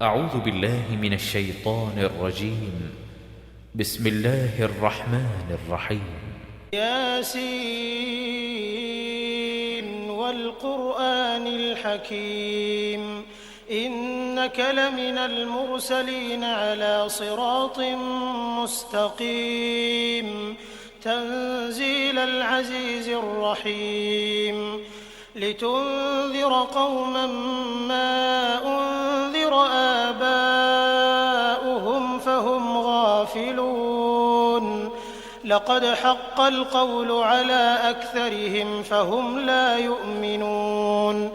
أعوذ بالله من الشيطان الرجيم. بسم الله الرحمن الرحيم. ياسين والقرآن الحكيم إنك لمن المرسلين على صراط مستقيم تنزيل العزيز الرحيم لتنذر قوما ما أنذر آباؤهم فهم غافلون لقد حق القول على أكثرهم فهم لا يؤمنون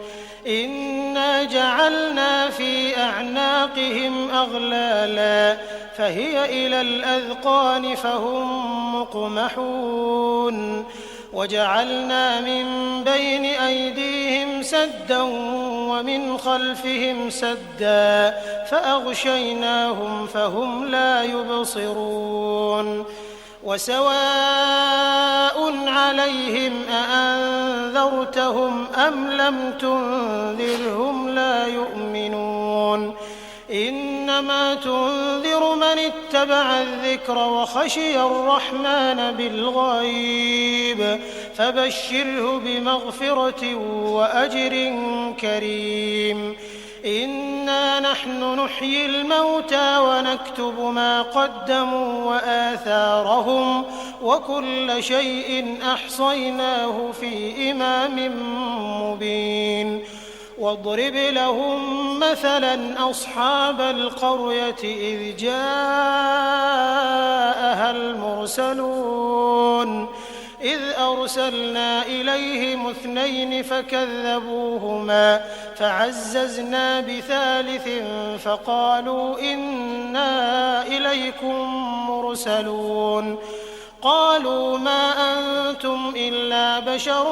إنا جعلنا في أعناقهم أغلالا فهي إلى الأذقان فهم مقمحون وجعلنا من بين أيديهم سدا ومن خلفهم سدا فأغشيناهم فهم لا يبصرون وسواء عليهم أأنذرتهم أم لم تنذرهم لا يؤمنون إنما تنذر من اتبع الذكر وخشي الرحمن بالغيب فبشره بمغفرة وأجر كريم إنا نحن نحيي الموتى ونكتب ما قدموا وآثارهم وكل شيء أحصيناه في إمام مبين واضرب لهم مثلا أصحاب القرية إذ جاءها المرسلون إذ أرسلنا إليهم 2 فكذبوهما فعززنا بثالث فقالوا إنا إليكم مرسلون قالوا ما أنتم إلا بشر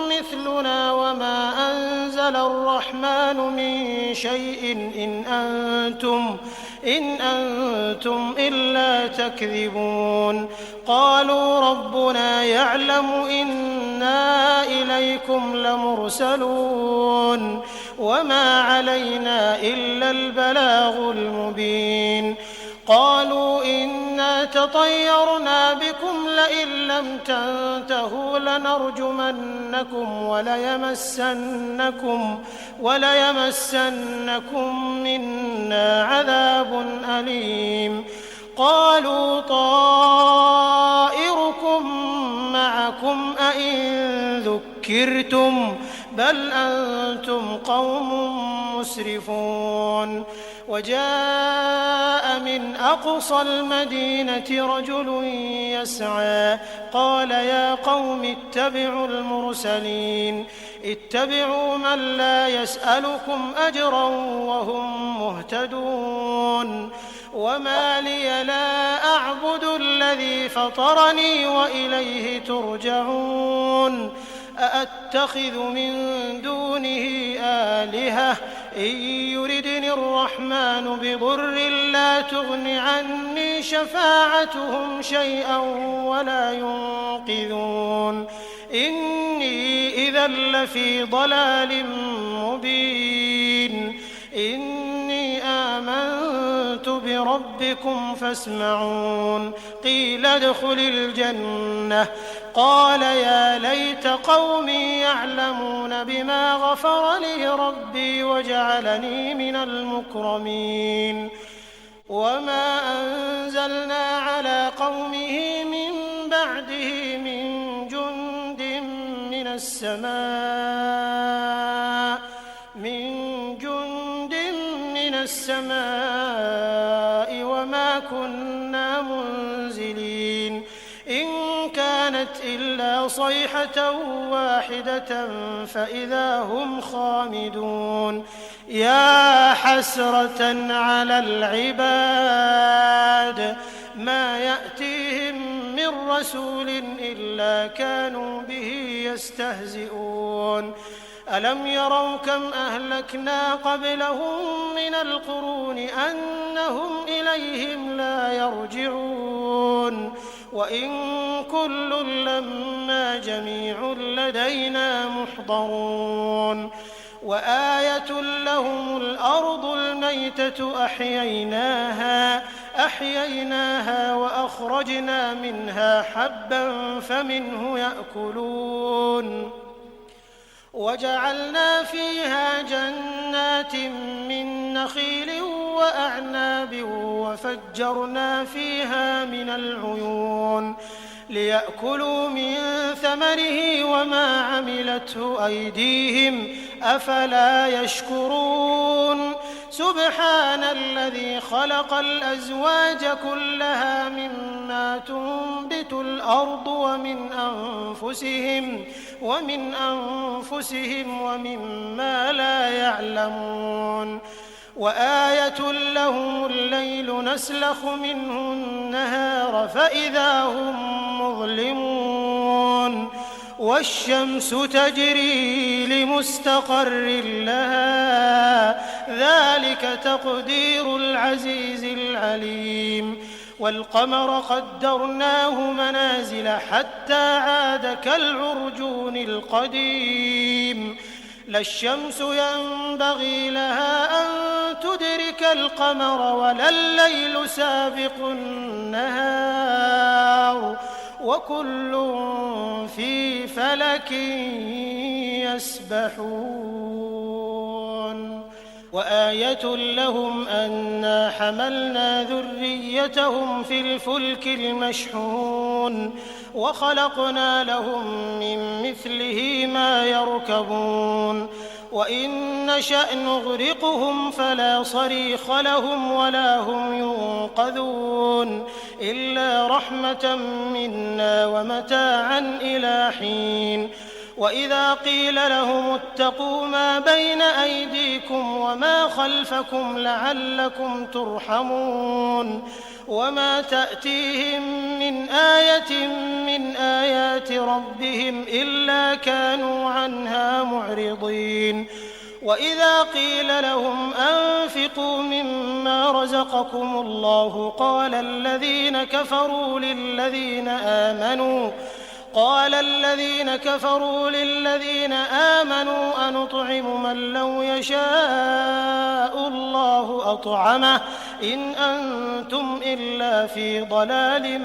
مثلنا وما أنزل الرحمن من شيء إن أنتم إلا تكذبون قالوا ربنا يعلم إنا إليكم لمرسلون وما علينا إلا البلاغ المبين قالوا إنا تطيرنا بكم لئن لم تنتهوا لنرجمنكم وليمسنكم منا عذاب أليم قالوا طائركم معكم أئن ذكرتم بل أنتم قوم مسرفون وجاء من أقصى المدينة رجل يسعى قال يا قوم اتبعوا المرسلين اتبعوا من لا يسألكم أجرا وهم مهتدون وما لي لا أعبد الذي فطرني وإليه ترجعون أأتخذ من دونه آلهة إن يردني الرحمن بضر لا تغن عني شفاعتهم شيئا ولا ينقذون إني إذا لفي ضلال مبين إني آمنت بربكم فاسمعون قيل ادخل الجنة قال يا ليت قومي يعلمون بما غفر لي ربي وجعلني من المكرمين وما أنزلنا على قومه من بعده من جند من السماء وما كنا منزلين إن كانت إلا صيحة واحدة فإذا هم خامدون يا حسرة على العباد ما يأتيهم من رسول إلا كانوا به يستهزئون ألم يروا كم أهلكنا قبلهم من القرون أنهم إليهم لا يرجعون وإن كل لما جميع لدينا محضرون وآية لهم الأرض الميتة أحييناها وأخرجنا منها حبا فمنه يأكلون وجعلنا فيها جنات من نخيل وأعناب وفجرنا فيها من العيون ليأكلوا من ثمره وما عملته أيديهم أفلا يشكرون سبحان الذي خلق الأزواج كلها مما تنبت الأرض ومن أنفسهم ومما لا يعلمون وآية لهم الليل نسلخ منه النهار فإذا هم مظلمون والشمس تجري لمستقر لها ذلك تقدير العزيز العليم والقمر قدرناه منازل حتى عاد كالعرجون القديم لا الشمس ينبغي لها أن تدرك القمر ولا الليل سابق النهار وكل في فلك يسبحون وآية لهم أنا حملنا ذريتهم في الفلك المشحون وخلقنا لهم من مثله ما يركبون وإن نشأ نغرقهم فلا صريخ لهم ولا هم ينقذون إلا رحمة منا ومتاعا إلى حين وإذا قيل لهم اتقوا ما بين أيديكم وما خلفكم لعلكم ترحمون وما تأتيهم من آية من آيات ربهم إلا كانوا عنها معرضين وإذا قيل لهم أنفقوا مما رزقكم الله قال الذين كفروا للذين آمنوا أنطعم من لو يشاء الله أطعمه إن أنتم إلا في ضلال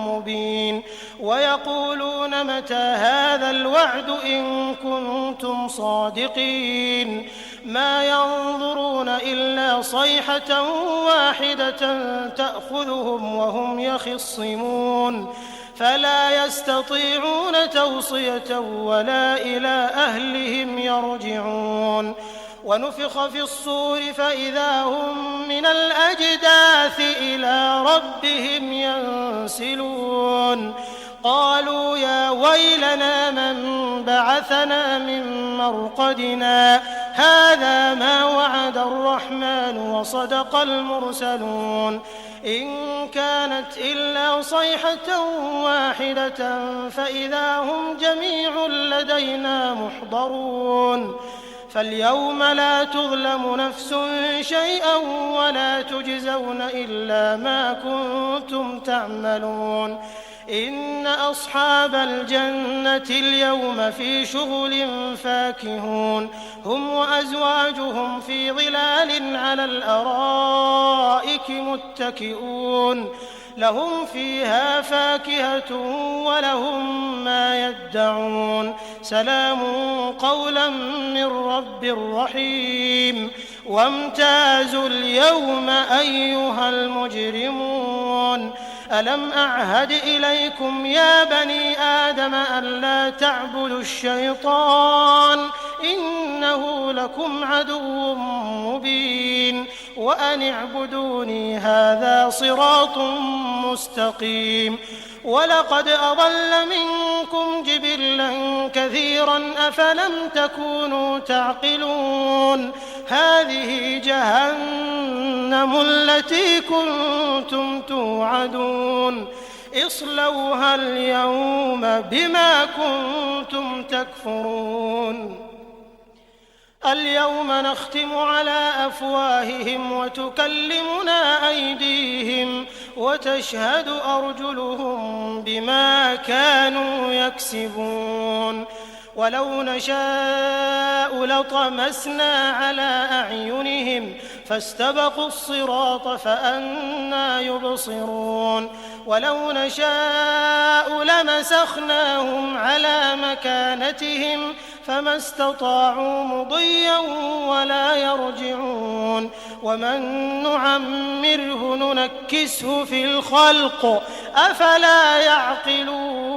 مبين ويقولون متى هذا الوعد إن كنتم صادقين ما ينظرون إلا صيحة واحدة تأخذهم وهم يخصمون فلا يستطيعون توصية ولا إلى أهلهم يرجعون ونفخ في الصور فإذا هم من الأجداث إلى ربهم ينسلون قالوا يا ويلنا من بعثنا من مرقدنا هذا ما وعد الرحمن وصدق المرسلون إن كانت إلا صيحة واحدة فإذا هم جميع لدينا محضرون فاليوم لا تظلم نفس شيئا ولا تجزون إلا ما كنتم تعملون إن أصحاب الجنة اليوم في شغل فاكهون هم وأزواجهم في ظلال على الأرائك متكئون لهم فيها فاكهة ولهم ما يدعون سلام قولا من رب رحيم وامتازوا اليوم أيها المجرمون ألم أعهد إليكم يا بني آدم ألا تعبدوا الشيطان إنه لكم عدو مبين وأن اعبدوني هذا صراط مستقيم ولقد أضل منكم جبلا كثيرا أفلم تكونوا تعقلون هذه جهنم التي كنتم توعدون اصلوها اليوم بما كنتم تكفرون اليوم نختم على أفواههم وتكلمنا أيديهم وتشهد أرجلهم بما كانوا يكسبون ولو نشاء لطمسنا على أعينهم فاستبقوا الصراط فأنى يبصرون ولو نشاء لمسخناهم على مكانتهم فما استطاعوا مضيا ولا يرجعون ومن نعمره ننكسه في الخلق أفلا يعقلون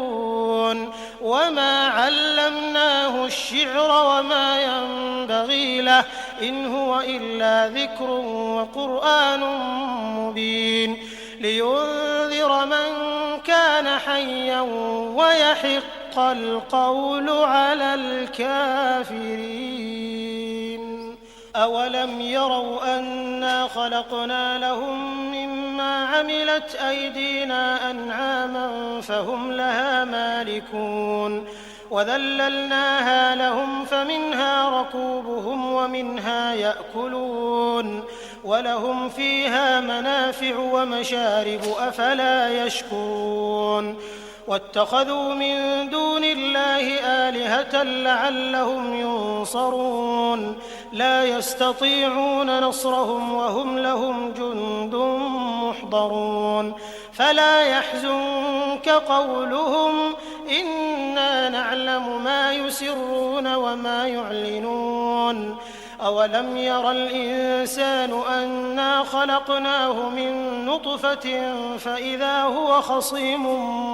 وما علمناه الشعر وما ينبغي له إن هو إلا ذكر وقرآن مبين لينذر من كان حيا ويحق القول على الكافرين أولم يروا أنا خلقنا لهم مما عملت أيدينا أنعاما فهم لها مالكون وذللناها لهم فمنها ركوبهم ومنها يأكلون ولهم فيها منافع ومشارب أفلا يشكرون واتخذوا من دون الله آلهة لعلهم ينصرون لا يستطيعون نصرهم وهم لهم جند محضرون فلا يحزنك قولهم إنا نعلم ما يسرون وما يعلنون أولم ير الإنسان أنا خلقناه من نطفة فإذا هو خصيم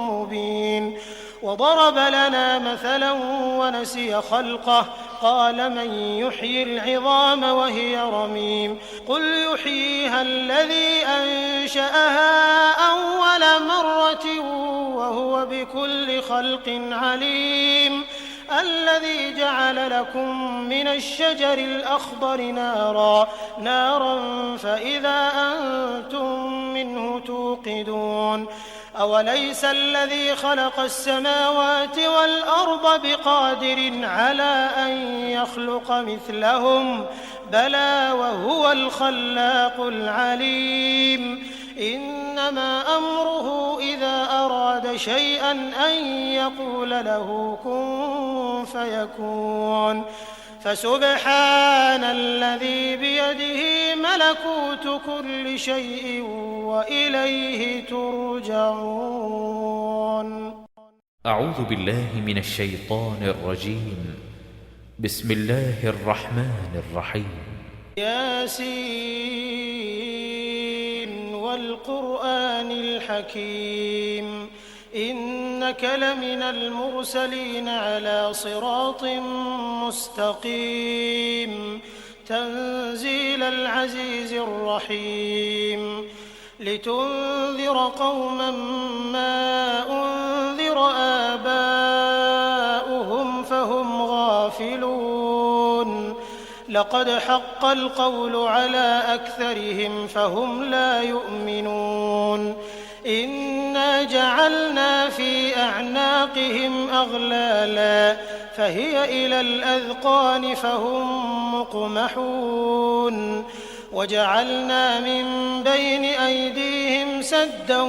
مبين وضرب لنا مثلا ونسي خلقه قال من يحيي العظام وهي رميم قل يحييها الذي أنشأها أول مرة وهو بكل خلق عليم الذي جعل لكم من الشجر الأخضر نارا فإذا أنتم منه توقدون أوليس الذي خلق السماوات والأرض بقادر على أن يخلق مثلهم بلى وهو الخلاق العليم إنما أمره إذا أراد شيئا أن يقول له كن فيكون فسبحان الذي بيده ملكوت كل شيء وإليه ترجعون. أعوذ بالله من الشيطان الرجيم. بسم الله الرحمن الرحيم. ياسين والقرآن الحكيم إنك لمن المرسلين على صراط مستقيم تنزيل العزيز الرحيم لتنذر قوما ما أنذر آباؤهم فهم غافلون لقد حق القول على أكثرهم فهم لا يؤمنون إنا جعلنا في أعناقهم أغلالا فهي إلى الأذقان فهم مقمحون وجعلنا من بين أيديهم سدا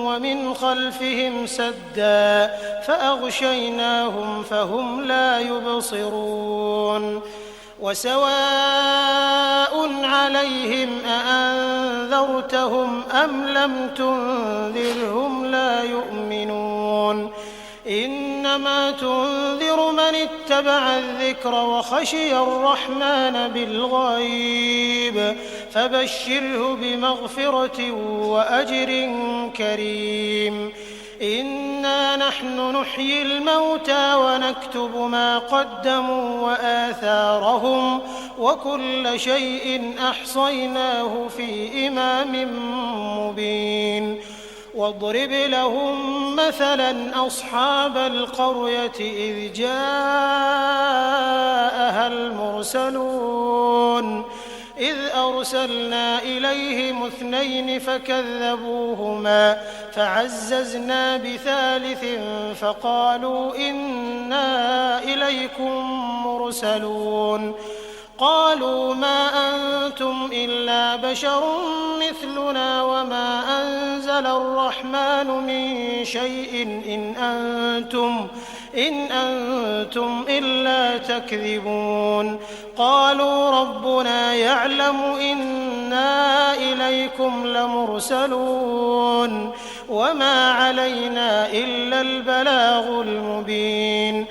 ومن خلفهم سدا فأغشيناهم فهم لا يبصرون وسواء عليهم أأنذرتهم أم لم تنذرهم لا يؤمنون إنما تنذر من اتبع الذكر وخشي الرحمن بالغيب فبشره بمغفرة وأجر كريم إنا نحن نحيي الموتى ونكتب ما قدموا وآثارهم وكل شيء أحصيناه في إمام مبين واضرب لهم مثلا أصحاب القرية إذ جاءها المرسلون إذ أرسلنا إليهم 2 فكذبوهما فعززنا بثالث فقالوا إنا إليكم مرسلون قالوا ما أنتم إلا بشر مثلنا وما أنزل الرحمن من شيء إن أنتم إلا تكذبون قالوا ربنا يعلم إنا إليكم لمرسلون وما علينا إلا البلاغ المبين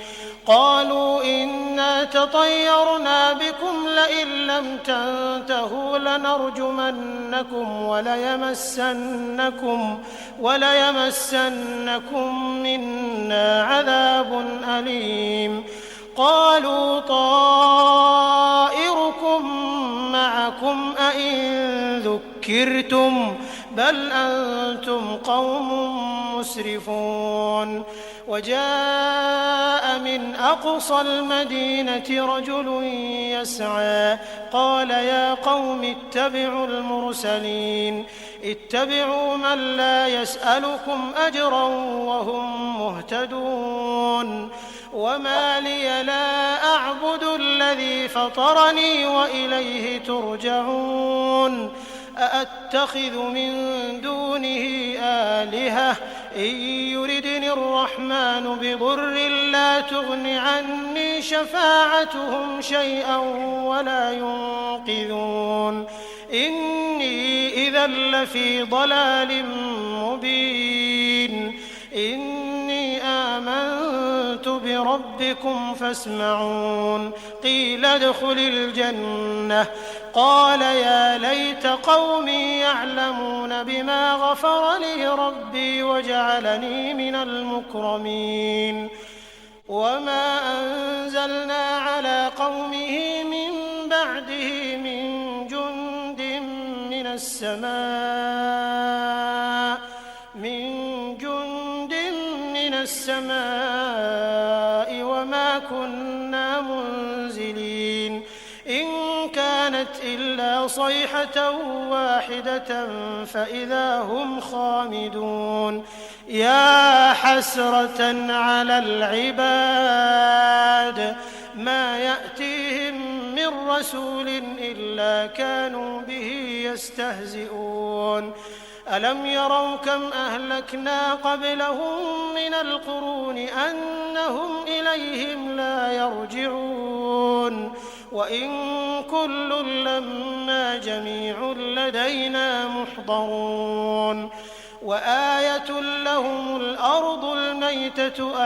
قالوا إنا تطيرنا بكم لئن لم تنتهوا لنرجمنكم وليمسنكم منا عذاب أليم قالوا طائركم معكم أئن ذكرتم بل أنتم قوم مسرفون وجاء من أقصى المدينة رجل يسعى قال يا قوم اتبعوا المرسلين اتبعوا من لا يسألكم أجرا وهم مهتدون وما لي لا أعبد الذي فطرني وإليه ترجعون أأتخذ من دونه آلهة إن يردني الرحمن بضر لا تغن عني شفاعتهم شيئا ولا ينقذون إني إذا لفي ضلال مبين إني آمنت بربكم فاسمعون قيل ادخل الجنة قال يا ليت قومي يعلمون بما غفر لي ربي وجعلني من المكرمين وما أنزلنا على قومه من بعده من جند من السماء وما كنا منزلين إن كانت إلا صيحة واحدة فإذا هم خامدون يا حسرة على العباد ما يأتيهم من رسول إلا كانوا به يستهزئون ألم يروا كم أهلكنا قبلهم من القرون أنهم إليهم لا يرجعون وإن كل لما جميع لدينا محضرون وآية لهم الأرض الميتة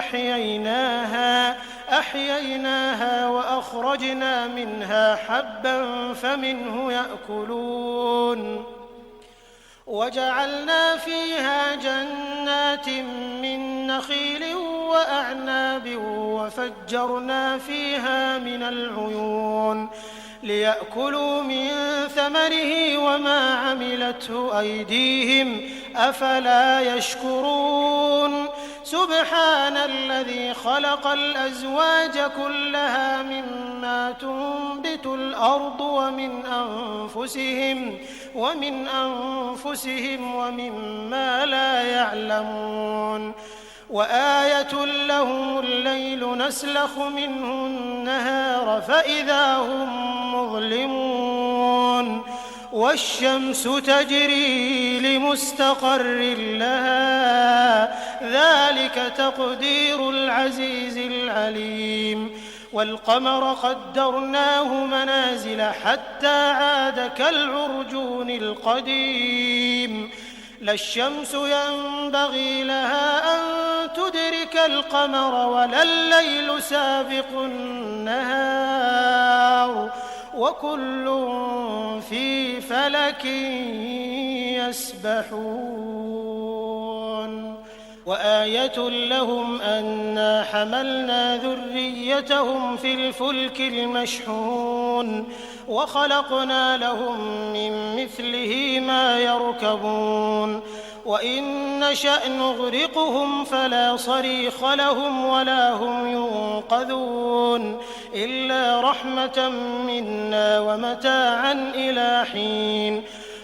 أحييناها وأخرجنا منها حبا فمنه يأكلون وجعلنا فيها جنات من نخيل وأعناب وفجرنا فيها من العيون ليأكلوا من ثمره وما عملته أيديهم أفلا يشكرون سبحان الذي خلق الأزواج كلها مما تنبت الأرض ومن أنفسهم ومما لا يعلمون وآية لهم الليل نسلخ منه النهار فإذا هم مظلمون والشمس تجري لمستقر لها ذلك تقدير العزيز العليم والقمر قدرناه منازل حتى عاد كالعرجون القديم لا الشمس ينبغي لها أن تدرك القمر ولا الليل سابق النهار وكل في فلك يسبحون وآية لهم أنا حملنا ذريتهم في الفلك المشحون وخلقنا لهم من مثله ما يركبون وإن نشأ نغرقهم فلا صريخ لهم ولا هم ينقذون إلا رحمة منا ومتاعا إلى حين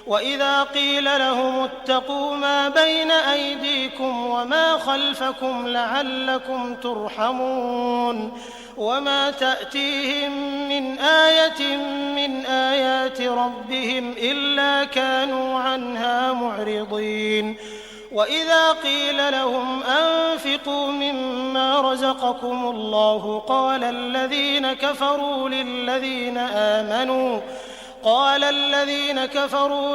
وإذا قيل لهم اتقوا ما بين أيديكم وما خلفكم لعلكم ترحمون وما تأتيهم من آية من آيات ربهم إلا كانوا عنها معرضين وإذا قيل لهم أنفقوا مما رزقكم الله قال الذين كفروا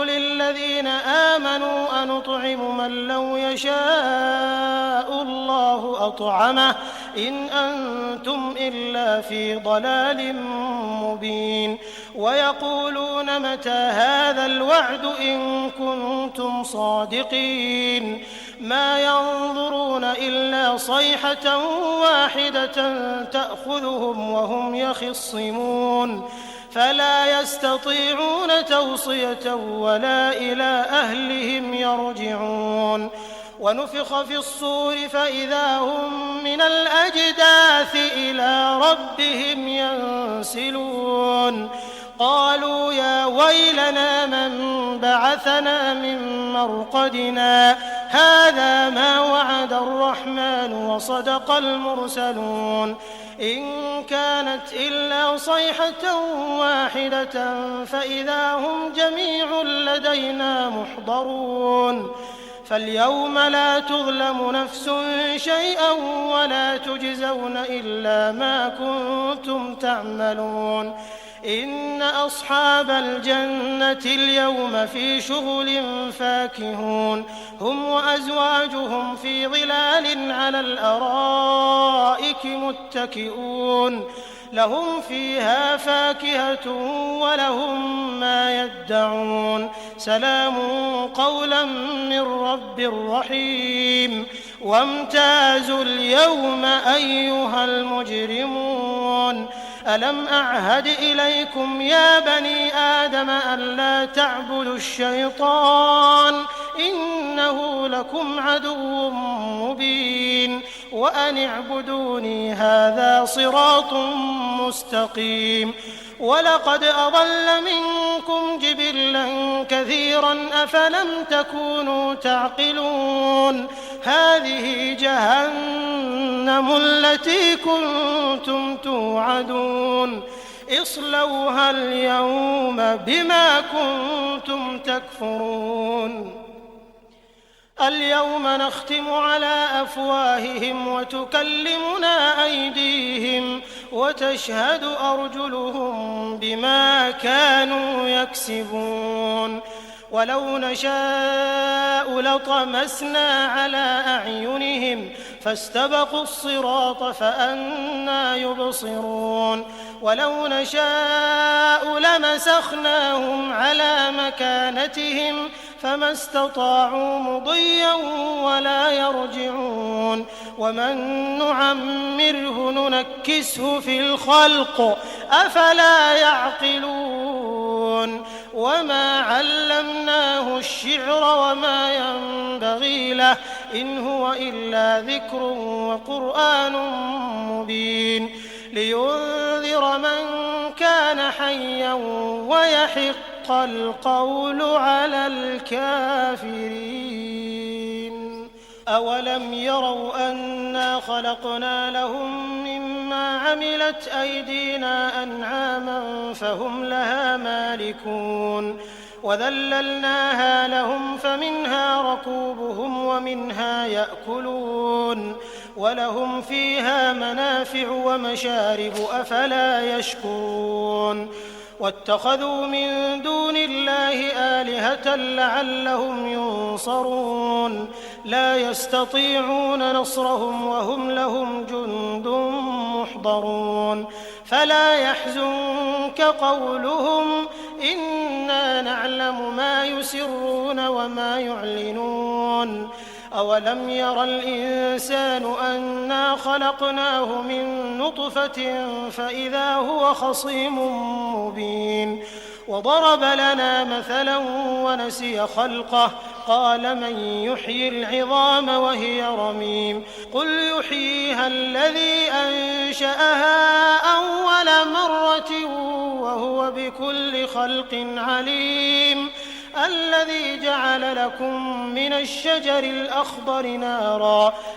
للذين آمنوا أنطعم من لو يشاء الله أطعمه إن أنتم إلا في ضلال مبين ويقولون متى هذا الوعد إن كنتم صادقين ما ينظرون إلا صيحة واحدة تأخذهم وهم يخصمون فلا يستطيعون توصية ولا إلى أهلهم يرجعون ونفخ في الصور فإذا هم من الأجداث إلى ربهم ينسلون قالوا يا ويلنا من بعثنا من مرقدنا هذا ما وعد الرحمن وصدق المرسلون إن كانت إلا صيحة واحدة فإذا هم جميع لدينا محضرون فاليوم لا تظلم نفس شيئا ولا تجزون إلا ما كنتم تعملون إن أصحاب الجنة اليوم في شغل فاكهون هم وأزواجهم في ظلال على الأرائك متكئون لهم فيها فاكهة ولهم ما يدعون سلام قولا من رب رحيم وامتازوا اليوم أيها المجرمون ألم أعهد إليكم يا بني آدم ألا تعبدوا الشيطان إنه لكم عدو مبين وأن اعبدوني هذا صراط مستقيم ولقد أضل منكم جبلا كثيرا أفلم تكونوا تعقلون هذه جهنم التي كنتم توعدون اصلوها اليوم بما كنتم تكفرون اليوم نختم على أفواههم وتكلمنا أيديهم وتشهد أرجلهم بما كانوا يكسبون ولو نشاء لطمسنا على أعينهم فاستبقوا الصراط فأنى يبصرون ولو نشاء لمسخناهم على مكانتهم فما استطاعوا مضيا ولا يرجعون ومن نعمره ننكسه في الخلق أفلا يعقلون وما علمناه الشعر وما ينبغي له إن هو إلا ذكر وقرآن مبين لينذر من كان حيا ويحق القول على الكافرين أولم يروا أنا خلقنا لهم مما عملت أيدينا أنعاما فهم لها مالكون وذللناها لهم فمنها ركوبهم ومنها يأكلون ولهم فيها منافع ومشارب أفلا يشكرون واتخذوا من دون الله آلهة لعلهم ينصرون لا يستطيعون نصرهم وهم لهم جند محضرون فلا يحزنك قولهم إنا نعلم ما يسرون وما يعلنون أولم ير الإنسان أنا خلقناه من نطفة فإذا هو خصيم مبين وضرب لنا مثلا ونسي خلقه قال من يحيي العظام وهي رميم قل يحييها الذي أنشأها أول مرة وهو بكل خلق عليم الذي جعل لكم من الشجر الأخضر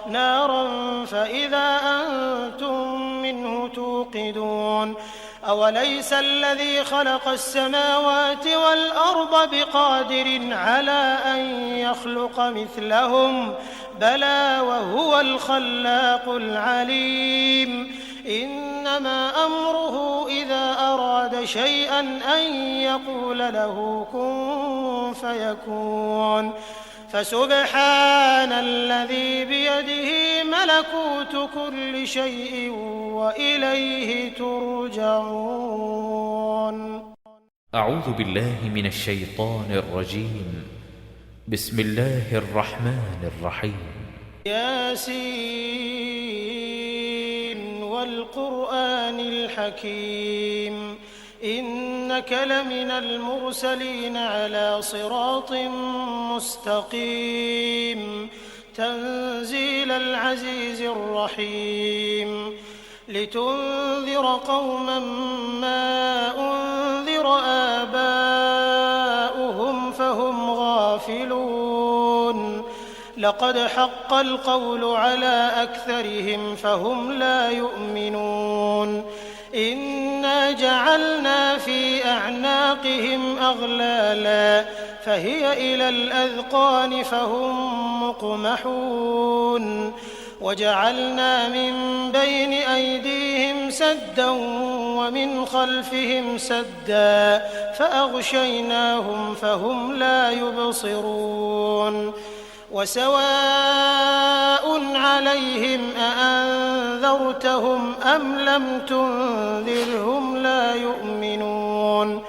نارا فإذا أنتم منه توقدون أوليس الذي خلق السماوات والأرض بقادر على أن يخلق مثلهم بلى وهو الخلاق العليم إنما أمره إذا أراد شيئا أن يقول له كن فيكون فسبحان الذي بيده ملكوت كل شيء وإليه ترجعون. أعوذ بالله من الشيطان الرجيم. بسم الله الرحمن الرحيم. ياسين والقرآن الحكيم إنك لمن المرسلين على صراط مستقيم تنزيل العزيز الرحيم لتنذر قوما ما أنذر آباؤهم فهم غافلون لقد حق القول على أكثرهم فهم لا يؤمنون إنا جعلنا في أعناقهم أغلالا فهي إلى الأذقان فهم مقمحون وجعلنا من بين أيديهم سدا ومن خلفهم سدا فأغشيناهم فهم لا يبصرون وسواء عليهم أأنذرتهم أم لم تنذرهم لا يؤمنون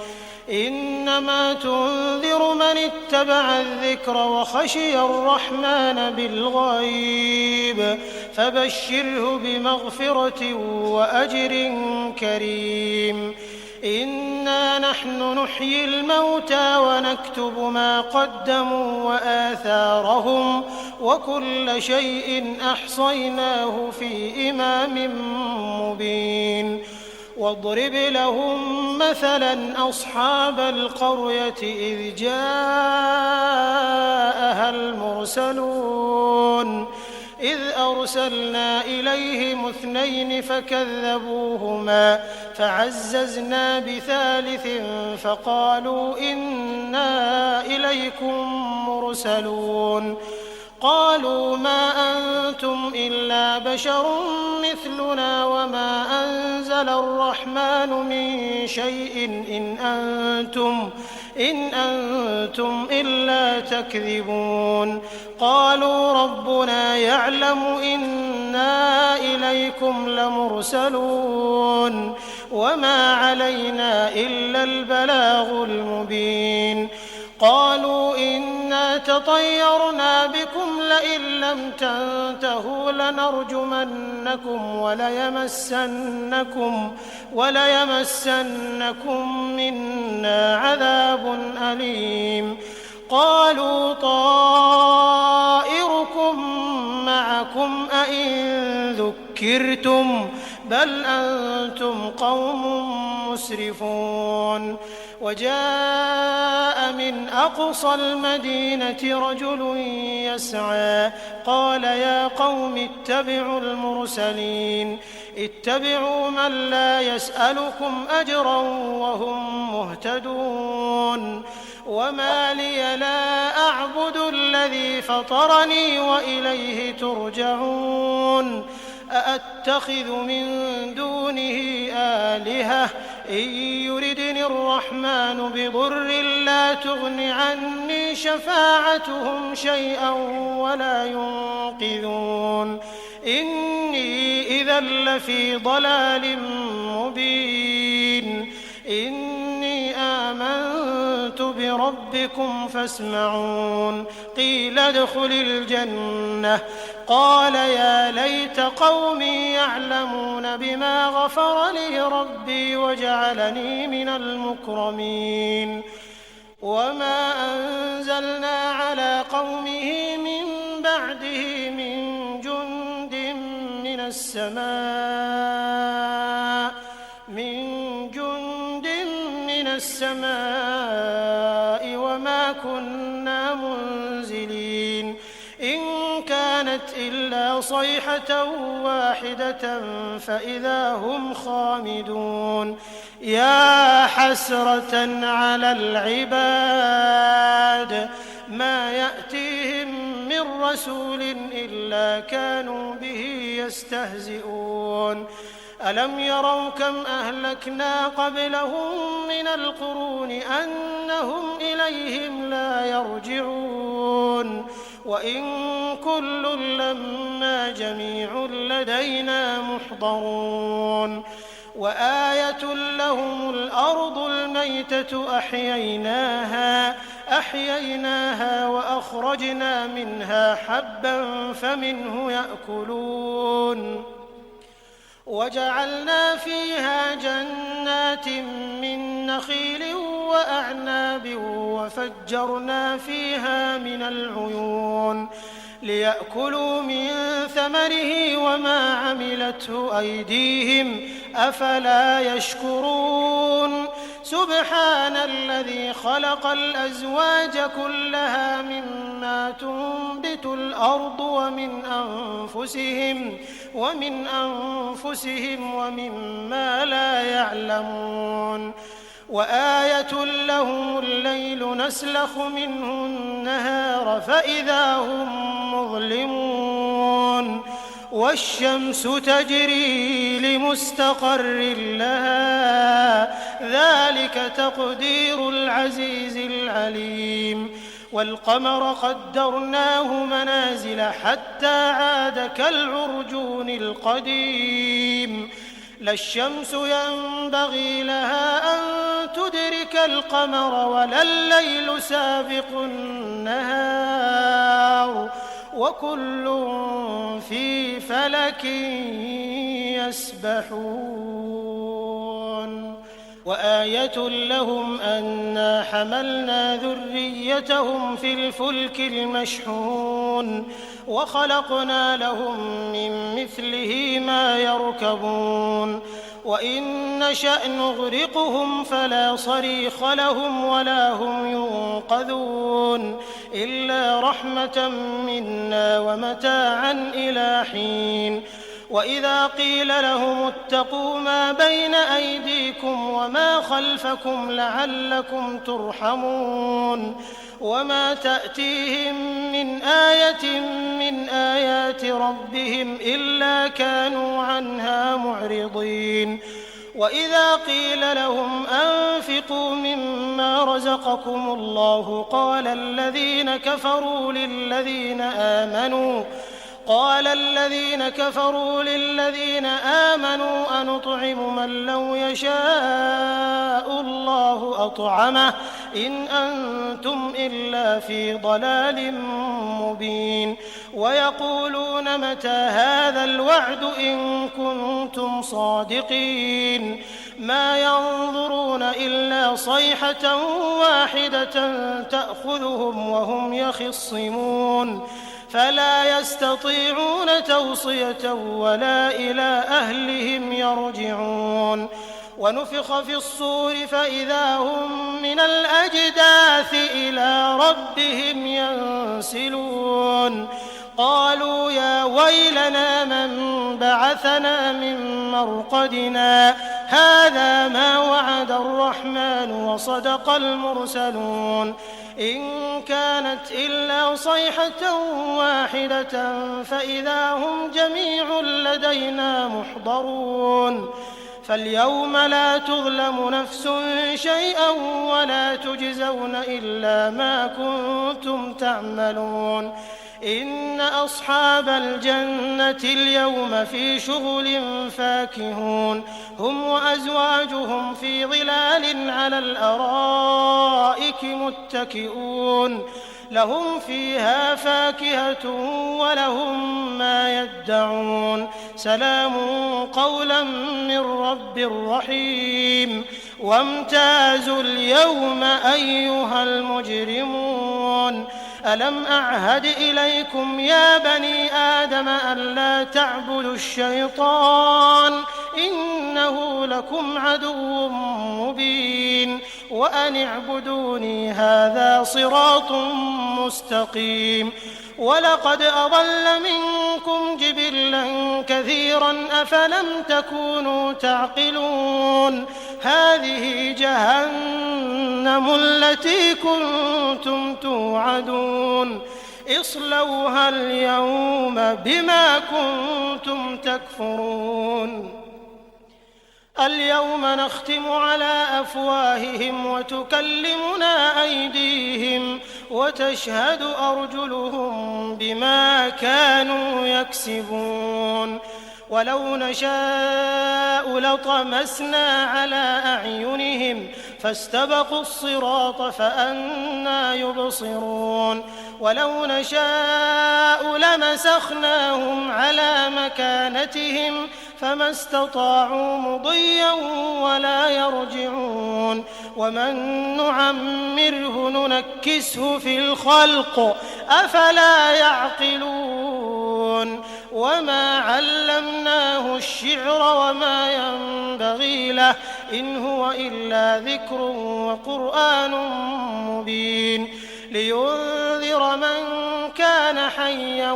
إنما تنذر من اتبع الذكر وخشي الرحمن بالغيب فبشره بمغفرة وأجر كريم إنا نحن نحيي الموتى ونكتب ما قدموا وآثارهم وكل شيء أحصيناه في إمام مبين واضرب لهم مثلا أصحاب القرية إذ جاءها المرسلون إذ أرسلنا إليهم 2 فكذبوهما فعززنا بثالث فقالوا إنا إليكم مرسلون قالوا ما أنتم إلا بشر مثلنا وما أنزل الرحمن من شيء إن أنتم إلا تكذبون قالوا ربنا يعلم إنا إليكم لمرسلون وما علينا إلا البلاغ المبين قالوا إنا تطيرنا بكم لئن لم تنتهوا لنرجمنكم وليمسنكم منا عذاب أليم قالوا طائركم معكم أئن ذكرتم بل أنتم قوم مسرفون وجاء من أقصى المدينة رجل يسعى قال يا قوم اتبعوا المرسلين اتبعوا من لا يسألكم أجرا وهم مهتدون وما لي لا أعبد الذي فطرني وإليه ترجعون أأتخذ من دونه آلهة إن يردني الرحمن بضر لا تغن عني شفاعتهم شيئا ولا ينقذون إني إذا لفي ضلال مبين إني آمنت بربكم فاسمعون قيل ادخل الجنة قال يا ليت قومي يعلمون بما غفر لي ربي وجعلني من المكرمين وما أنزلنا على قومه من بعده من جند من السماء وما كُنَّا مُنزِلِينَ إِن كَانَتْ إِلَّا صَيْحَةً وَاحِدَةً فَإِذَا هُمْ خَامِدُونَ يَا حَسْرَةً عَلَى الْعِبَادِ مَا يَأْتِيهِم مِّن رَّسُولٍ إِلَّا كَانُوا بِهِ يَسْتَهْزِئُونَ أَلَمْ يَرَوْا كَمْ أَهْلَكْنَا قَبْلَهُم مِّنَ الْقُرُونِ أَنَّهُمْ إِلَيْهِمْ لَا يَرْجِعُونَ وَإِن كُلٌّ لَّمَّا جَمِيعٌ لَّدَيْنَا مُحْضَرُونَ وَآيَةٌ لَّهُمُ الْأَرْضُ الْمَيْتَةُ أَحْيَيْنَاهَا وَأَخْرَجْنَا مِنْهَا حَبًّا فَمِنْهُ يَأْكُلُونَ وَجَعَلْنَا فِيهَا جَنَّاتٍ مِّن نَّخِيلٍ وَأَعْنَابٍ وَفَجَّرْنَا فِيهَا مِنَ الْعُيُونِ لِيَأْكُلُوا مِن ثَمَرِهِ وَمَا عَمِلَتْهُ أَيْدِيهِمْ أَفَلَا يَشْكُرُونَ سُبْحَانَ الَّذِي خَلَقَ الْأَزْوَاجَ كُلَّهَا مِمَّا تُنبِتُ الْأَرْضُ وَمِنْ أَنفُسِهِمْ وَمِمَّا لَا يَعْلَمُونَ وَآيَةٌ لَّهُمُ اللَّيْلُ نَسْلَخُ مِنْهُ النَّهَارَ فَإِذَا هُم مُّظْلِمُونَ وَالشَّمْسُ تَجْرِي لِمُسْتَقَرٍّ لَّهَا ذَلِكَ تَقْدِيرُ الْعَزِيزِ الْعَلِيمِ وَالْقَمَرَ قَدَّرْنَاهُ مَنَازِلَ حَتَّىٰ عَادَ كَالْعُرْجُونِ الْقَدِيمِ لا الشَّمْسُ يَنبَغِي لَهَا أَن تُدْرِكَ الْقَمَرَ وَلَا اللَّيْلُ سَابِقُ النَّهَارِ وَكُلٌّ فِي فَلَكٍ يَسْبَحُونَ وَآيَةٌ لَّهُمْ أَنَّا حَمَلْنَا ذُرِّيَّتَهُمْ فِي الْفُلْكِ الْمَشْحُونِ وَخَلَقْنَا لَهُم مِّن مِّثْلِهِ مَا يَرْكَبُونَ وَإِن نَّشَأْ نُغْرِقْهُمْ فَلَا صَرِيخَ لَهُمْ وَلَا هُمْ يُنقَذُونَ إِلَّا رَحْمَةً مِّنَّا وَمَتَاعًا إِلَىٰ حِينٍ وَإِذَا قِيلَ لَهُمُ اتَّقُوا مَا بَيْنَ أَيْدِيكُمْ وَمَا خَلْفَكُمْ لَعَلَّكُمْ تُرْحَمُونَ وَمَا تَأْتِيهِم مِّنْ آيَةٍ مِّنْ آيَاتِ رَبِّهِمْ إِلَّا كَانُوا عَنْهَا مُعْرِضِينَ وَإِذَا قِيلَ لَهُمْ أَنفِقُوا مِمَّا رَزَقَكُمُ اللَّهُ قَالَ الَّذِينَ كَفَرُوا لِلَّذِينَ آمَنُوا أَنُطْعِمُ مَن لَّوْ يَشَاءُ اللَّهُ أَطْعَمَهُ إِنْ أَنتُمْ إِلَّا فِي ضَلَالٍ مُّبِينٍ وَيَقُولُونَ مَتَىٰ هَٰذَا الْوَعْدُ إِن كُنتُمْ صَادِقِينَ مَا يَنظُرُونَ إِلَّا صَيْحَةً وَاحِدَةً تَأْخُذُهُمْ وَهُمْ يَخِصِّمُونَ فَلَا يَسْتَطِيعُونَ تَوْصِيَةً وَلَا إِلَىٰ أَهْلِهِمْ يَرْجِعُونَ وَنُفِخَ فِي الصُّورِ فَإِذَا هُم مِّنَ الْأَجْدَاثِ إِلَىٰ رَبِّهِمْ يَنسِلُونَ قَالُوا يَا وَيْلَنَا مَن بَعَثَنَا مِن مَّرْقَدِنَا هَٰذَا مَا وَعَدَ الرَّحْمَٰنُ وَصَدَقَ الْمُرْسَلُونَ إِن كَانَتْ إِلَّا صَيْحَةً وَاحِدَةً فَإِذَا هُمْ جَمِيعٌ لَّدَيْنَا مُحْضَرُونَ فَالْيَوْمَ لَا تُظْلَمُ نَفْسٌ شَيْئًا وَلَا تُجْزَوْنَ إِلَّا مَا كُنتُمْ تَعْمَلُونَ إِنَّ أَصْحَابَ الْجَنَّةِ الْيَوْمَ فِي شُغُلٍ فَاكِهُونَ هُمْ وَأَزْوَاجُهُمْ فِي ظِلَالٍ عَلَى الْأَرَائِكِ مُتَّكِئُونَ لَهُمْ فِيهَا فَاكِهَةٌ وَلَهُم مَّا يَدَّعُونَ سَلَامٌ قَوْلًا مِّن رَّبٍّ رَّحِيمٍ وَامْتَازُوا الْيَوْمَ أَيُّهَا الْمُجْرِمُونَ أَلَمْ أَعْهَدْ إِلَيْكُمْ يَا بَنِي آدَمَ أَلَّا تَعْبُدُوا الشَّيْطَانَ إِنَّهُ لَكُمْ عَدُوٌّ مُّبِينٌ وأن اعبدوني هذا صراط مستقيم ولقد أضل منكم جبلا كثيرا أفلم تكونوا تعقلون هذه جهنم التي كنتم توعدون اصلوها اليوم بما كنتم تكفرون اليوم نختم على أفواههم وتكلمنا أيديهم وتشهد أرجلهم بما كانوا يكسبون ولو نشاء لطمسنا على أعينهم فاستبقوا الصراط فأنى يبصرون ولو نشاء لمسخناهم على مكانتهم فما استطاعوا مضيا ولا يرجعون ومن نعمره ننكسه في الخلق أفلا يعقلون وما علمناه الشعر وما ينبغي له إن هو إلا ذكر وقرآن مبين لينذر من كان حيا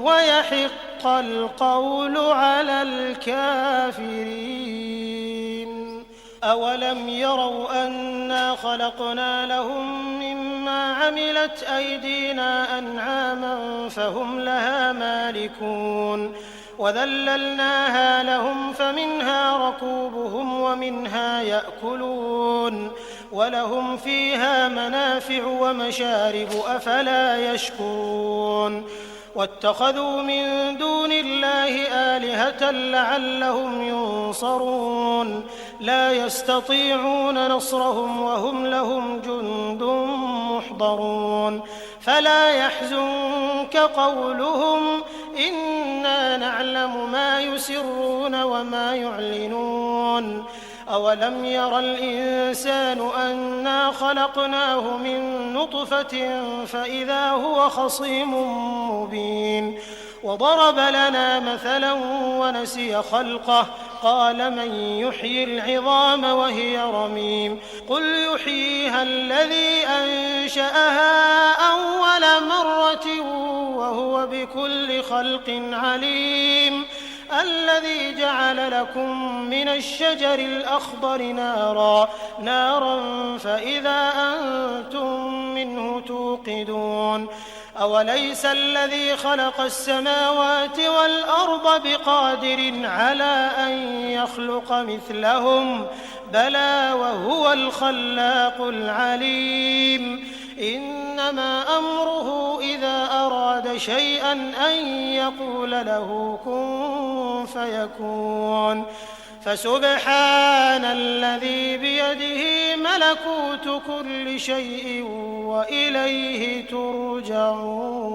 ويحق القول على الكافرين أولم يروا أنا خلقنا لهم مما عملت أيدينا أنعاما فهم لها مالكون وذللناها لهم فمنها ركوبهم ومنها يأكلون ولهم فيها منافع ومشارب أفلا يشكرون واتخذوا من دون الله آلهة لعلهم ينصرون لا يستطيعون نصرهم وهم لهم جند محضرون فلا يحزنك قولهم إنا نعلم ما يسرون وما يعلنون أولم ير الإنسان أنا خلقناه من نطفة فإذا هو خصيم مبين وضرب لنا مثلا ونسي خلقه قال من يحيي العظام وهي رميم قل يحييها الذي أنشأها أول مرة وهو بكل خلق عليم الذي جعل لكم من الشجر الأخضر نارا فإذا أنتم منه توقدون أوليس الذي خلق السماوات والأرض بقادر على أن يخلق مثلهم بلى وهو الخلاق العليم إنما أمره إذا أراد شيئا أن يقول له كن فيكون فسبحان الذي بيده ملكوت كل شيء وإليه ترجعون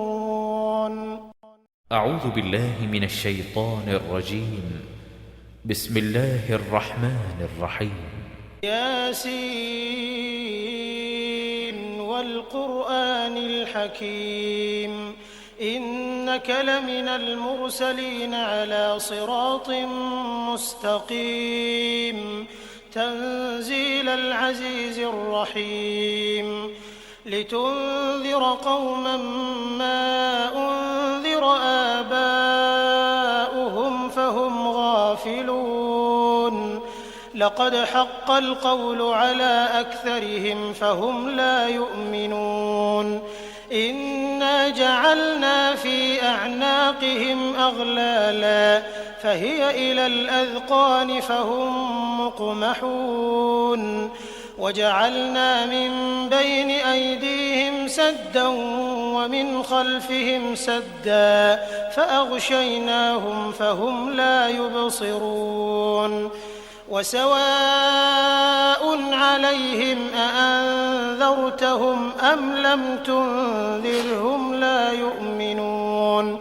أعوذ بالله من الشيطان الرجيم بسم الله الرحمن الرحيم ياسين والقرآن الحكيم إنك لمن المرسلين على صراط مستقيم تنزيل العزيز الرحيم لتنذر قوما ما أنذر آباؤهم فهم غافلون لقد حق القول على أكثرهم فهم لا يؤمنون إنا جعلنا في أعناقهم أغلالا فهي إلى الأذقان فهم مقمحون وجعلنا من بين أيديهم سدا ومن خلفهم سدا فأغشيناهم فهم لا يبصرون وسواء عليهم أأنذرتهم أم لم تنذرهم لا يؤمنون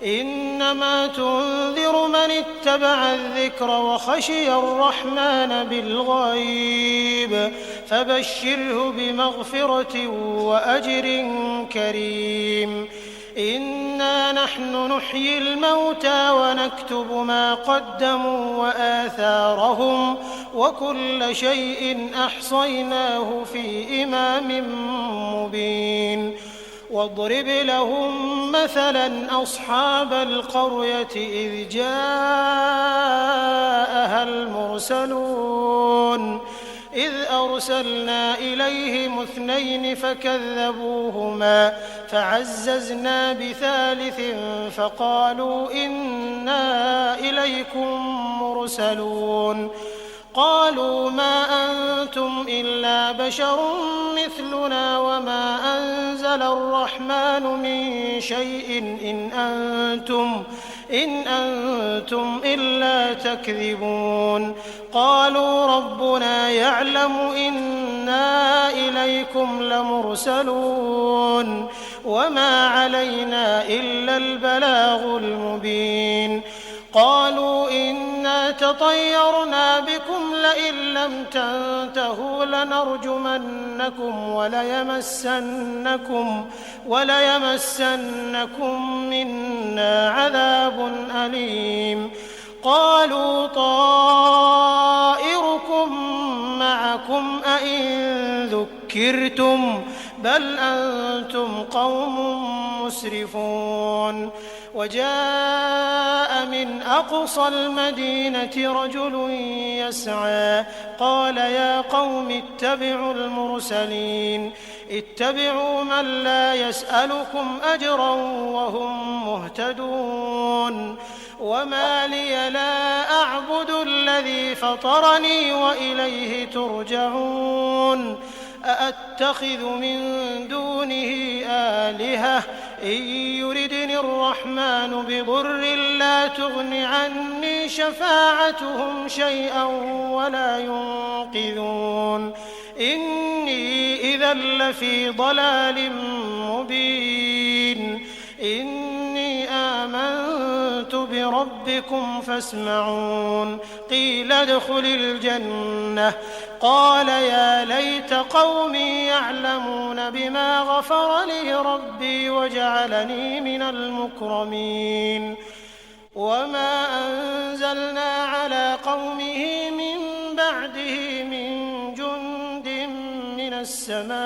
إنما تنذر من اتبع الذكر وخشي الرحمن بالغيب فبشره بمغفرة وأجر كريم إنا نحن نحيي الموتى ونكتب ما قدموا وآثارهم وكل شيء أحصيناه في إمام مبين واضرب لهم مثلا أصحاب القرية إذ جاءها المرسلون إذ أرسلنا إليهم 2 فكذبوهما فعززنا بثالث فقالوا إنا إليكم مرسلون قالوا ما أنتم إلا بشر مثلنا وما أنزل الرحمن من شيء إن أنتم إلا تكذبون قالوا ربنا يعلم إنا إليكم لمرسلون وما علينا إلا البلاغ المبين قالوا إنا تطيرنا بكم لئن لم تنتهوا لنرجمنكم وليمسنكم منا عذاب أليم قالوا طائركم معكم أئن ذكرتم بل أنتم قوم مسرفون وجاء من أقصى المدينة رجل يسعى قال يا قوم اتبعوا المرسلين اتبعوا من لا يسألكم أجرا وهم مهتدون وما لي لا أعبد الذي فطرني وإليه ترجعون أأتخذ من دونه آلهة إن يردني الرحمن بضر لا تغن عني شفاعتهم شيئا ولا ينقذون إني إذا لفي ضلال مبين إني آمنت بربكم فاسمعون قيل ادخل الجنة قال يا ليت قومي يعلمون بما غفر لي ربي وجعلني من المكرمين وما أنزلنا على قومه من بعده من جند من السماء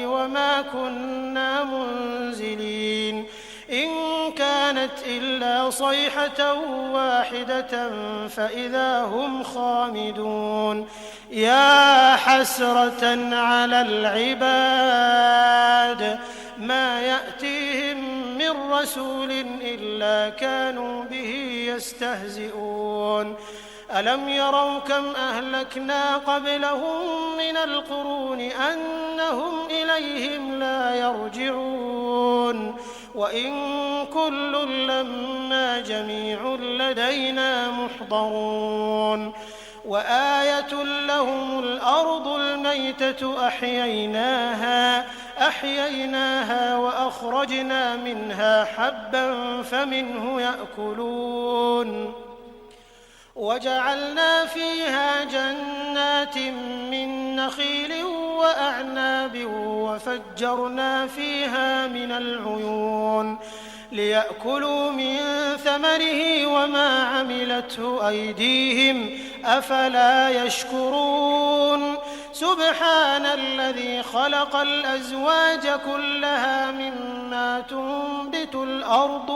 وما كنا منزلين إن كانت إلا صيحة واحدة فإذا هم خامدون يا حسرة على العباد ما يأتيهم من رسول إلا كانوا به يستهزئون ألم يروا كم أهلكنا قبلهم من القرون أنهم إليهم لا يرجعون وإن كل لما جميع لدينا محضرون وآية لهم الأرض الميتة أحييناها وأخرجنا منها حبا فمنه يأكلون وجعلنا فيها جنات من نخيل وأعناب وفجرنا فيها من العيون ليأكلوا من ثمره وما عملته أيديهم أفلا يشكرون سبحان الذي خلق الأزواج كلها مما تنبت الأرض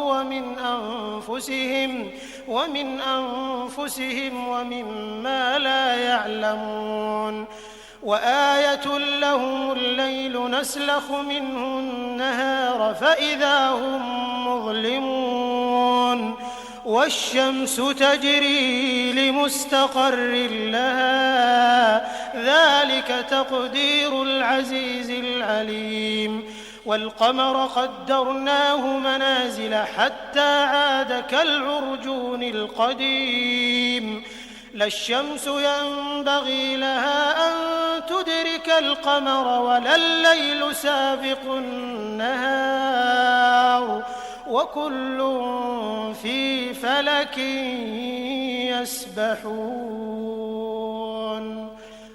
ومن أنفسهم ومما لا يعلمون وآية لهم الليل نسلخ منه النهار فإذا هم مظلمون والشمس تجري لمستقر لها ذلك تقدير العزيز العليم والقمر قدرناه منازل حتى عاد كالعرجون القديم لا الشمس ينبغي لها أن تدرك القمر ولا الليل سابق النهار وكل في فلك يسبحون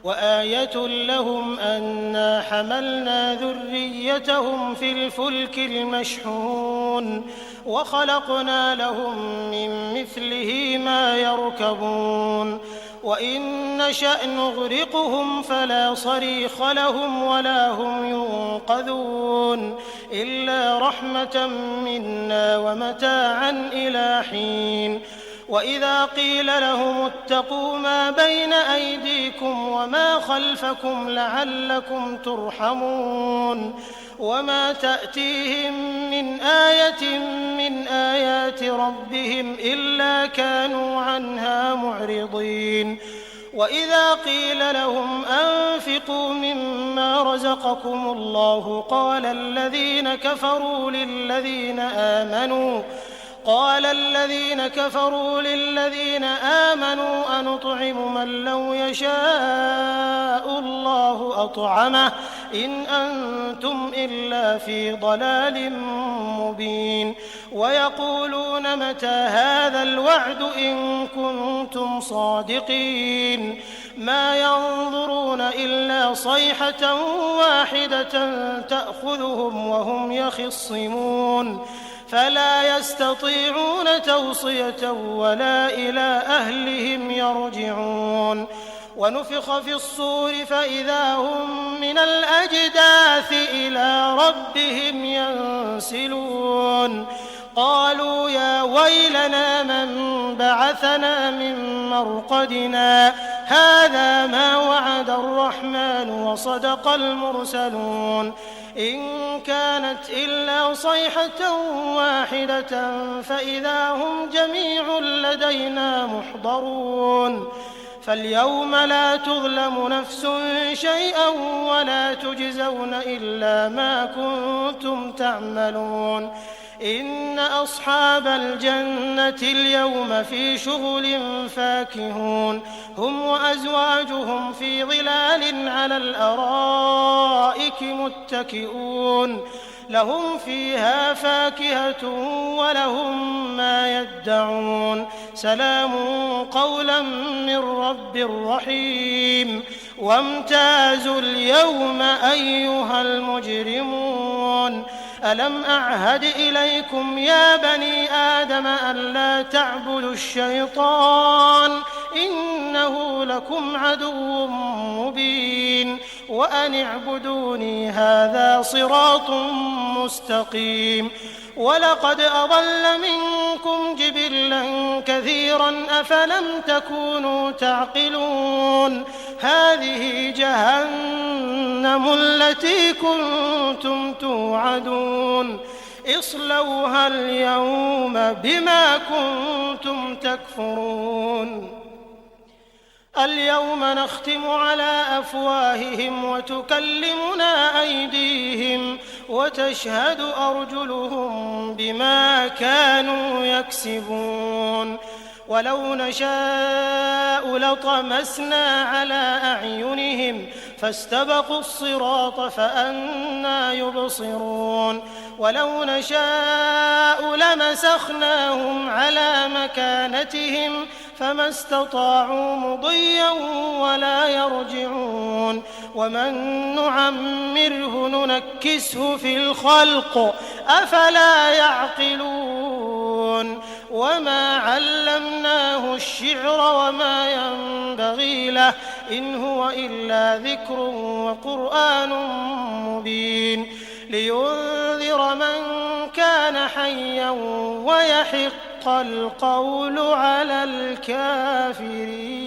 وآية لهم أنا حملنا ذريتهم في الفلك المشحون وخلقنا لهم من مثله ما يركبون وإن نشأ نغرقهم فلا صريخ لهم ولا هم ينقذون إلا رحمة منا ومتاعا إلى حين وإذا قيل لهم اتقوا ما بين أيديكم وما خلفكم لعلكم ترحمون وما تأتيهم من آية من آيات ربهم إلا كانوا عنها معرضين وإذا قيل لهم أنفقوا مما رزقكم الله قال الذين كفروا للذين آمنوا أنطعم من لو يشاء الله أطعمه إن أنتم إلا في ضلال مبين ويقولون متى هذا الوعد إن كنتم صادقين ما ينظرون إلا صيحة واحدة تأخذهم وهم يخصمون فلا يستطيعون توصية ولا إلى أهلهم يرجعون ونفخ في الصور فإذا هم من الأجداث إلى ربهم ينسلون قالوا يا ويلنا من بعثنا من مرقدنا هذا ما وعد الرحمن وصدق المرسلون إن كانت إلا صيحة واحدة فإذا هم جميع لدينا محضرون فاليوم لا تظلم نفس شيئا ولا تجزون إلا ما كنتم تعملون إن أصحاب الجنة اليوم في شغل فاكهون هم وأزواجهم في ظلال على الأرائك متكئون لهم فيها فاكهة ولهم ما يدعون سلام قولا من رب رحيم وامتازوا اليوم أيها المجرمون ألم أعهد إليكم يا بني آدم ألا تعبدوا الشيطان إنه لكم عدو مبين وأن اعبدوني هذا صراط مستقيم ولقد أضل منكم جبلا كثيرا أفلم تكونوا تعقلون هذه جهنم التي كنتم توعدون اصلوها اليوم بما كنتم تكفرون اليوم نختم على أفواههم وتكلمنا أيديهم وتشهد أرجلهم بما كانوا يكسبون ولو نشاء لطمسنا على أعينهم فاستبقوا الصراط فأنى يبصرون ولو نشاء لمسخناهم على مكانتهم فما استطاعوا مضيا ولا يرجعون ومن نعمره ننكسه في الخلق أفلا يعقلون وما علمناه الشعر وما ينبغي له إن هو إلا ذكر وقرآن مبين لينذر من كان حيا ويحق القول على الكافرين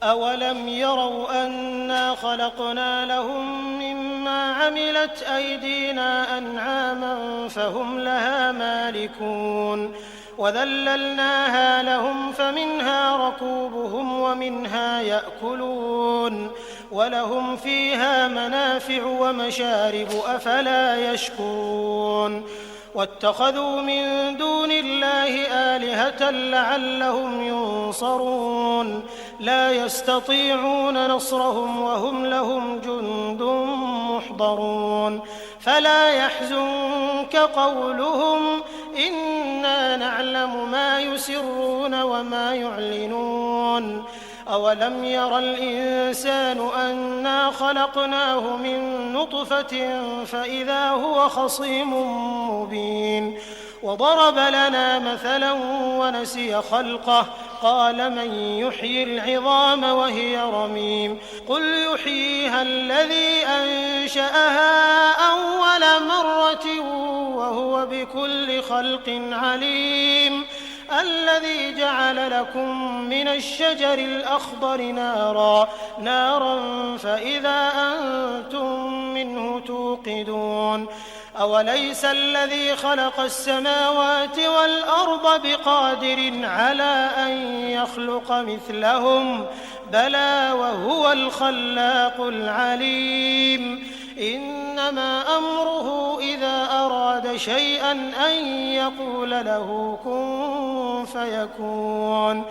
أولم يروا أنا خلقنا لهم مما عملت أيدينا أنعاما فهم لها مالكون وذللناها لهم فمنها ركوبهم ومنها يأكلون ولهم فيها منافع ومشارب أفلا يشكرون واتخذوا من دون الله آلهة لعلهم ينصرون لا يستطيعون نصرهم وهم لهم جند محضرون فلا يحزنك قولهم إنا نعلم ما يسرون وما يعلنون أولم ير الإنسان أنا خلقناه من نطفة فإذا هو خصيم مبين وضرب لنا مثلا ونسي خلقه قال من يحيي العظام وهي رميم قل يحييها الذي أنشأها أول مرة وهو بكل خلق عليم الذي جعل لكم من الشجر الأخضر نارا فإذا أنتم منه توقدون أوليس الذي خلق السماوات والأرض بقادر على أن يخلق مثلهم بلى وهو الخلاق العليم إنما أمره إذا أراد شيئا أن يقول له كن فيكون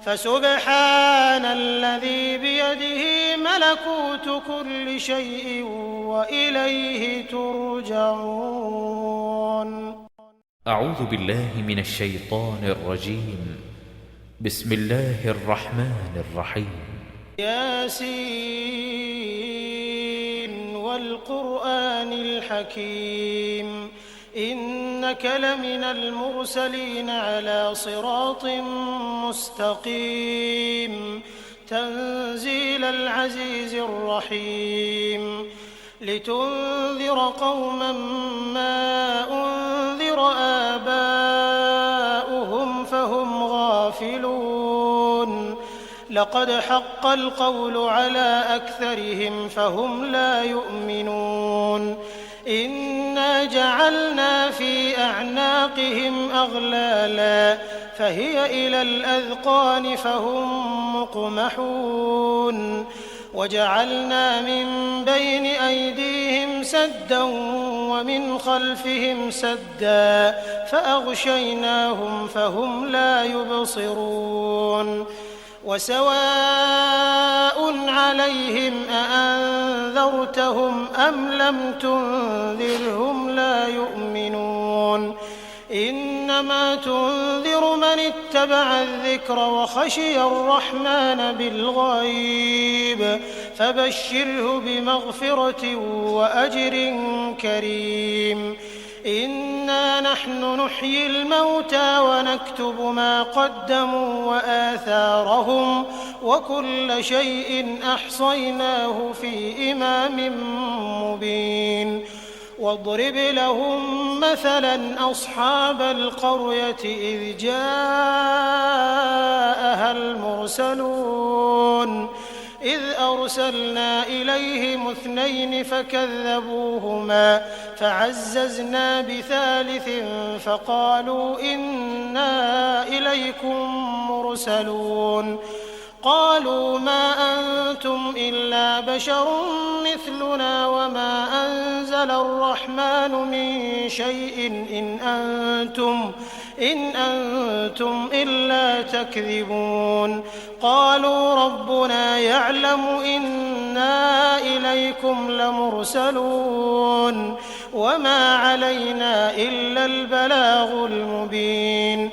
فسبحان الذي بيده ملكوت كل شيء وإليه ترجعون. أعوذ بالله من الشيطان الرجيم. بسم الله الرحمن الرحيم. ياسين والقرآن الحكيم إنك لمن المرسلين على صراط مستقيم تنزيل العزيز الرحيم لتنذر قوما ما أنذر آباؤهم فهم غافلون لقد حق القول على أكثرهم فهم لا يؤمنون إنا جعلنا في أعناقهم أغلالا فهي إلى الأذقان فهم مقمحون وجعلنا من بين أيديهم سدا ومن خلفهم سدا فأغشيناهم فهم لا يبصرون وسواء عليهم أأنذرتهم أم لم تنذرهم لا يؤمنون إنما تنذر من اتبع الذكر وخشي الرحمن بالغيب فبشره بمغفرة وأجر كريم إنا نحن نحيي الموتى ونكتب ما قدموا وآثارهم وكل شيء أحصيناه في إمام مبين واضرب لهم مثلا أصحاب القرية إذ جاءها المرسلون إذ أرسلنا إليهم 2 فكذبوهما فعززنا بثالث فقالوا إنا إليكم مرسلون قالوا ما أنتم إلا بشر مثلنا وما أنزل الرحمن من شيء إن أنتم إلا تكذبون قالوا ربنا يعلم إنا إليكم لمرسلون وما علينا إلا البلاغ المبين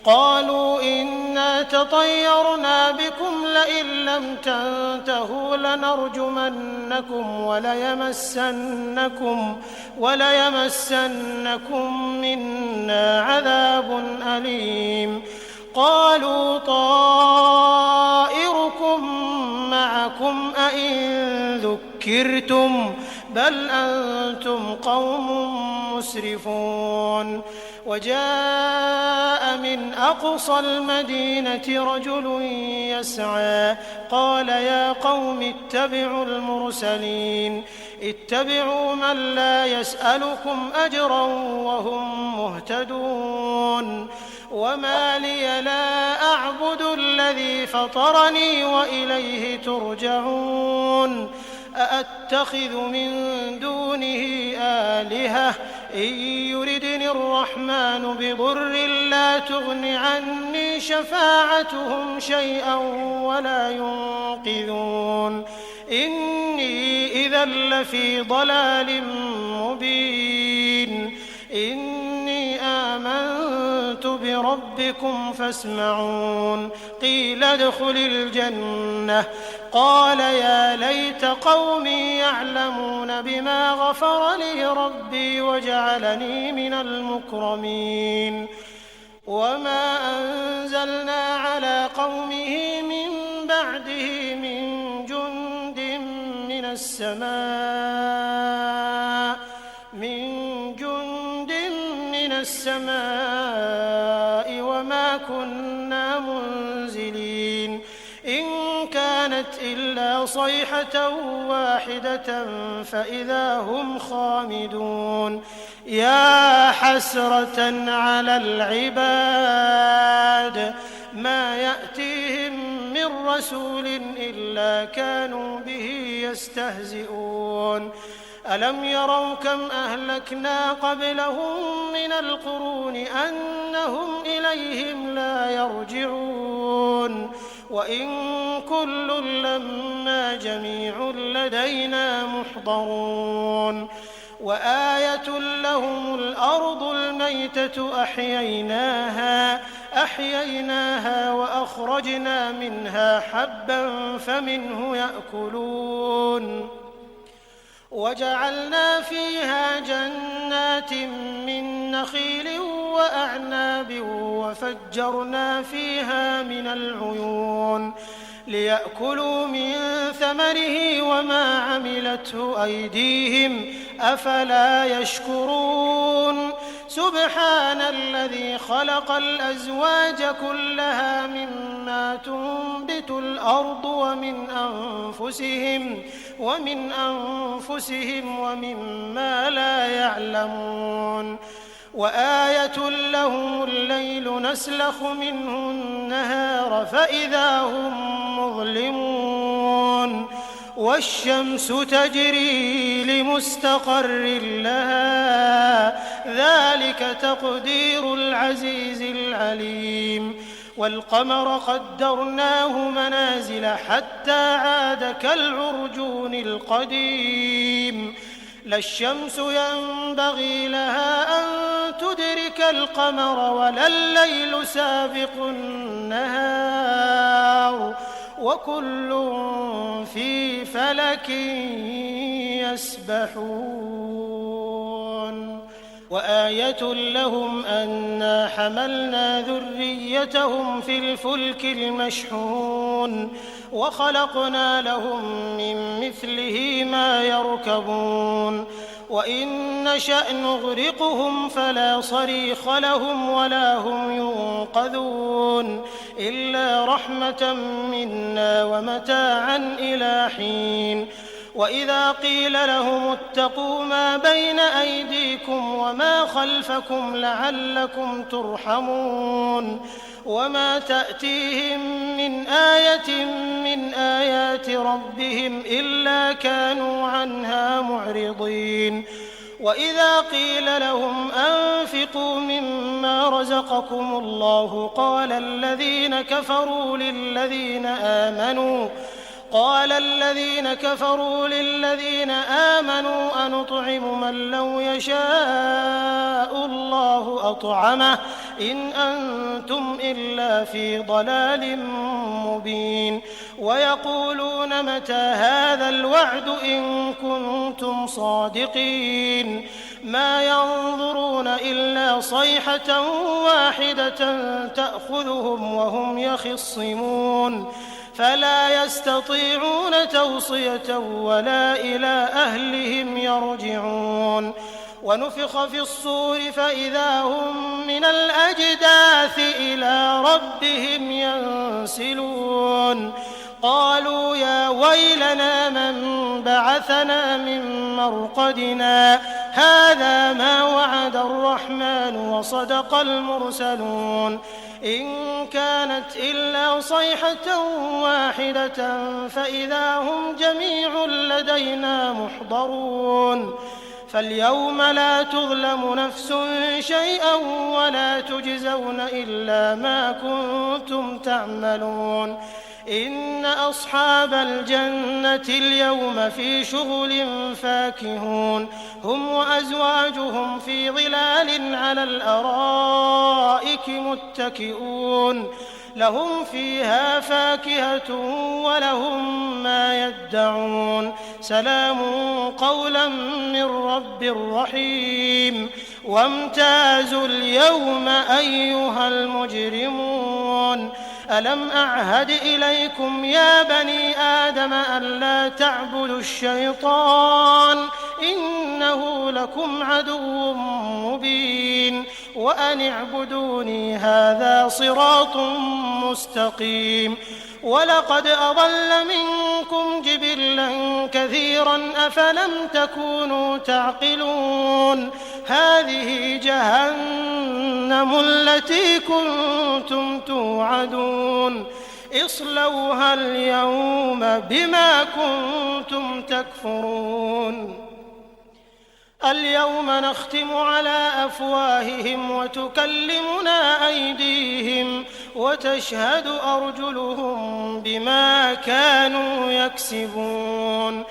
قالوا إنا تطيرنا بكم لئن لم تنتهوا لنرجمنكم وليمسنكم منا عذاب أليم قالوا طائركم معكم أئن ذكرتم بل أنتم قوم مسرفون وجاء من أقصى المدينة رجل يسعى قال يا قوم اتبعوا المرسلين اتبعوا من لا يسألكم أجرا وهم مهتدون وما لي لا أعبد الذي فطرني وإليه ترجعون أأتخذ من دونه آلهة إن يردني الرحمن بضر لا تغن عني شفاعتهم شيئا ولا ينقذون إني إذا لفي ضلال مبين إني آمنت بربي ربكم فاسمعون قيل ادخل الجنة قال يا ليت قومي يعلمون بما غفر لي ربي وجعلني من المكرمين وما أنزلنا على قومه من بعده من جند من السماء وما كنا منزلين إن كانت إلا صيحة واحدة فإذا هم خامدون يا حسرة على العباد ما يأتيهم من رسول إلا كانوا به يستهزئون ألم يروا كم أهلكنا قبلهم من القرون أنهم إليهم لا يرجعون وإن كل لما جميع لدينا محضرون وآية لهم الأرض الميتة أحييناها وأخرجنا منها حبا فمنه يأكلون وجعلنا فيها جنات من نخيل وأعناب وفجرنا فيها من العيون ليأكلوا من ثمره وما عملته أيديهم أفلا يشكرون سبحان الذي خلق الأزواج كلها مما تنبت الأرض ومن أنفسهم ومما لا يعلمون وآية لهم الليل نسلخ منه النهار فإذا هم مظلمون والشمس تجري لمستقر لها ذلك تقدير العزيز العليم والقمر قدرناه منازل حتى عاد كالعرجون القديم لا الشمس ينبغي لها أن تدرك القمر ولا الليل سابق النهار وكل في فلك يسبحون وآية لهم أنا حملنا ذريتهم في الفلك المشحون وخلقنا لهم من مثله ما يركبون وإن نشأ نغرقهم فلا صريخ لهم ولا هم ينقذون إلا رحمة منا ومتاعا إلى حين وإذا قيل لهم اتقوا ما بين أيديكم وما خلفكم لعلكم ترحمون وما تأتيهم من آية من آيات ربهم إلا كانوا عنها معرضين وإذا قيل لهم أنفقوا مما رزقكم الله قال الذين كفروا للذين آمنوا أنطعم من لو يشاء الله أطعمه إن أنتم إلا في ضلال مبين ويقولون متى هذا الوعد إن كنتم صادقين ما ينظرون إلا صيحة واحدة تأخذهم وهم يخصمون فلا يستطيعون توصية ولا إلى أهلهم يرجعون ونفخ في الصور فإذا هم من الأجداث إلى ربهم ينسلون قالوا يا ويلنا من بعثنا من مرقدنا هذا ما وعد الرحمن وصدق المرسلون إن كانت إلا صيحة واحدة فإذا هم جميع لدينا محضرون فاليوم لا تظلم نفس شيئا ولا تجزون إلا ما كنتم تعملون إن أصحاب الجنة اليوم في شغل فاكهون هم وأزواجهم في ظلال على الأرائك متكئون لهم فيها فاكهة ولهم ما يدعون سلام قولا من رب رحيم وامتازوا اليوم أيها المجرمون ألم أعهد إليكم يا بني آدم ألا تعبدوا الشيطان إنه لكم عدو مبين وأن اعبدوني هذا صراط مستقيم ولقد أضل منكم جبلا كثيرا أفلم تكونوا تعقلون هذه جهنم التي كنتم توعدون اصلوها اليوم بما كنتم تكفرون اليوم نختم على أفواههم وتكلمنا أيديهم وتشهد أرجلهم بما كانوا يكسبون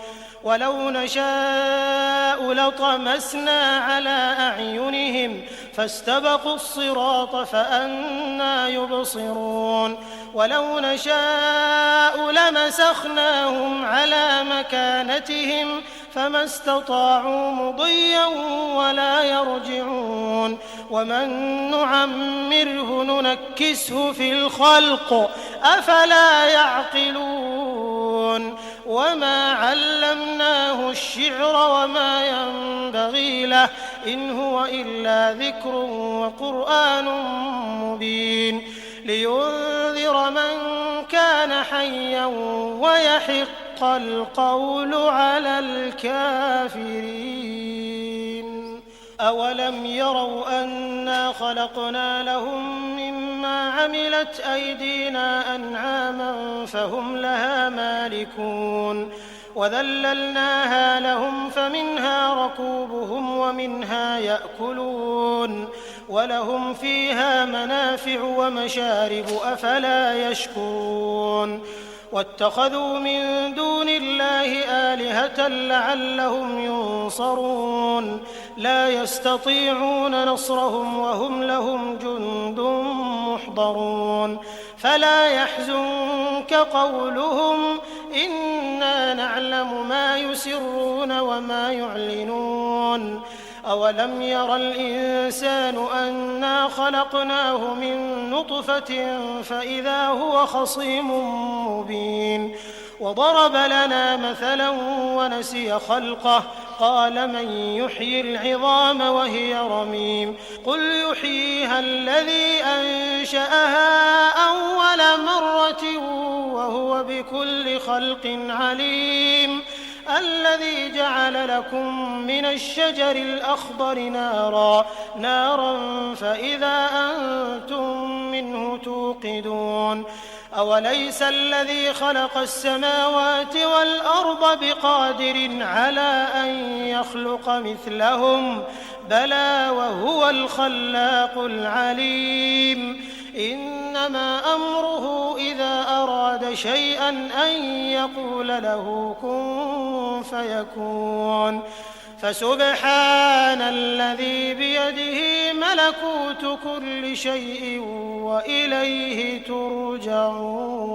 ولو نشاء لطمسنا على أعينهم فاستبقوا الصراط فأنى يبصرون ولو نشاء لمسخناهم على مكانتهم فما استطاعوا مضيا ولا يرجعون ومن نعمره ننكسه في الخلق أفلا يعقلون وما علمناه الشعر وما ينبغي له إن هو إلا ذكر وقرآن مبين لينذر من كان حيا ويحق القول على الكافرين أولم يروا أنا خلقنا لهم مما عملت أيدينا أنعاما فهم لها مالكون وذللناها لهم فمنها ركوبهم ومنها يأكلون ولهم فيها منافع ومشارب أفلا يشكرون واتخذوا من دون الله آلهة لعلهم ينصرون لا يستطيعون نصرهم وهم لهم جند محضرون فلا يحزنك قولهم إنا نعلم ما يسرون وما يعلنون أولم ير الإنسان أنا خلقناه من نطفة فإذا هو خصيم مبين وضرب لنا مثلا ونسي خلقه قال من يحيي العظام وهي رميم قل يحييها الذي أنشأها أول مرة وهو بكل خلق عليم الذي جعل لكم من الشجر الأخضر نارا فإذا أنتم منه توقدون أوليس الذي خلق السماوات والأرض بقادر على أن يخلق مثلهم بلى وهو الخلاق العليم إنما أمره إذا أراد شيئا أن يقول له كن فيكون فسبحان الذي بيده ملكوت كل شيء وإليه ترجعون